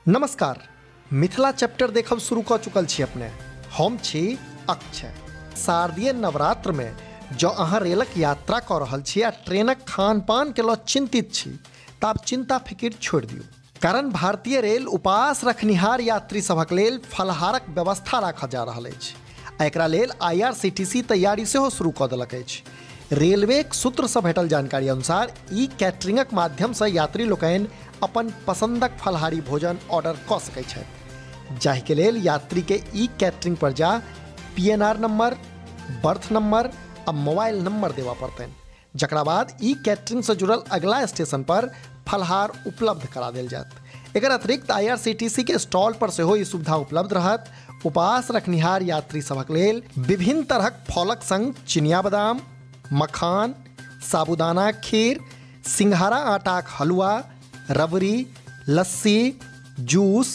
नमस्कार, मिथिला चैप्टर देखब शुरू कऽ चुकल छी अपने। हम छी अक्षय। शारदीय नवरात्र में जो अहाँ रेलक यात्रा कऽ रहल छी आ ट्रेनक खान पान के लऽ चिंतित छी तऽ आब चिंता फिकिर छोड़ दियौ, कारण भारतीय रेल उपास रखनिहार यात्री सभक लेल फलाहारक व्यवस्था राखल जा रहल अछि आ एकरा लेल IRCTC तैयारी सेहो शुरू कऽ देलक अछि। रेलवेक सूत्र सँ भेटल जानकारी अनुसार ई कैटरिंगक माध्यम सँ यात्री लोकनि अपन पसंदक फलाहारी भोजन ऑर्डर कऽ सकैत छथि, जाहिके लेल यात्री के ई कैटरिंग पर जा PNR नंबर, बर्थ नंबर आ मोबाइल नंबर देवा पड़तनि, जकरा बाद ई कैटरिंग से जुड़ल अगला स्टेशन पर फलाहार उपलब्ध करा देल जायत। एकर अतिरिक्त IRCTC के स्टॉल पर सेहो ई सुविधा उपलब्ध रहत। उपास रखनिहार यात्री सभक लेल विभिन्न तरहक फलक संग चिनिया बादाम, मखान, साबूदाना खीर, सिंघारा आटाक हलुआ, रबड़ी, लस्सी, जूस,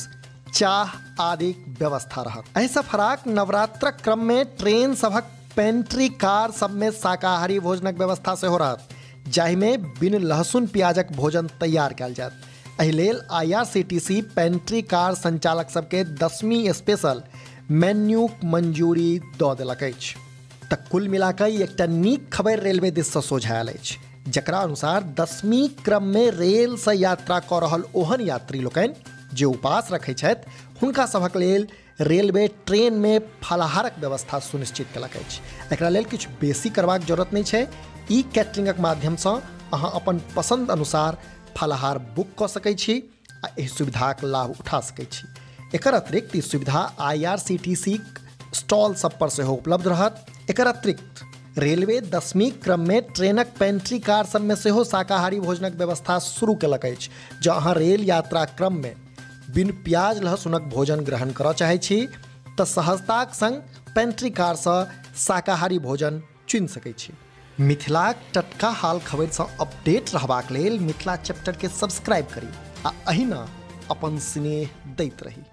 चाह आदि व्यवस्था रहत। एहि सफराक नवरात्रक क्रम में ट्रेन सभक पेंट्री कार सब में शाकाहारी भोजनक व्यवस्था सेहो रहत, जाहि में बिन लहसुन प्याजक भोजन तैयार कयल जायत। एहि लेल IRCTC पेंट्री कार संचालक सबके 10वीं स्पेशल मेन्यूक मंजूरी दऽ देलक अछि। तऽ कुल मिलाकऽ एकटा नीक खबर रेलवे दिस सँ सोझायल अछि, जकरा अनुसार 10वीं क्रम में रेल से यात्रा कऽ रहल ओहन यात्री लोकनि जे उपास रखै छथि हुनका सभक लेल रेलवे ट्रेन में फलाहारक व्यवस्था सुनिश्चित केलक अछि। एकरा लेल किछु बेसी करबाक जरूरत नहि छै। ई कैटरिंगक माध्यम सँ अहाँ अपन पसंद अनुसार फलाहार बुक कऽ सकै छी आ एहि सुविधाक लाभ उठा सकै छी। एकर अतिरिक्त ई सुविधा IRCTC स्टॉल सब पर सेहो उपलब्ध रहत। एकर अतिरिक्त रेलवे 10वीं क्रम में ट्रेनक पेंट्री कार सब में सेहो शाकाहारी भोजनक व्यवस्था शुरू केलक अछि। जँ अहाँ रेल यात्रा क्रम में बिन प्याज लहसुनक भोजन ग्रहण करऽ चाहै छी तऽ सहजताक संग पेंट्री कार सँ शाकाहारी भोजन चुनि सकै छी। मिथिलाक टटका हाल खबर सँ अपडेट रहबाक लेल मिथिला चैप्टर के सब्सक्राइब करी आ अहिना अपन स्नेह दैत रही।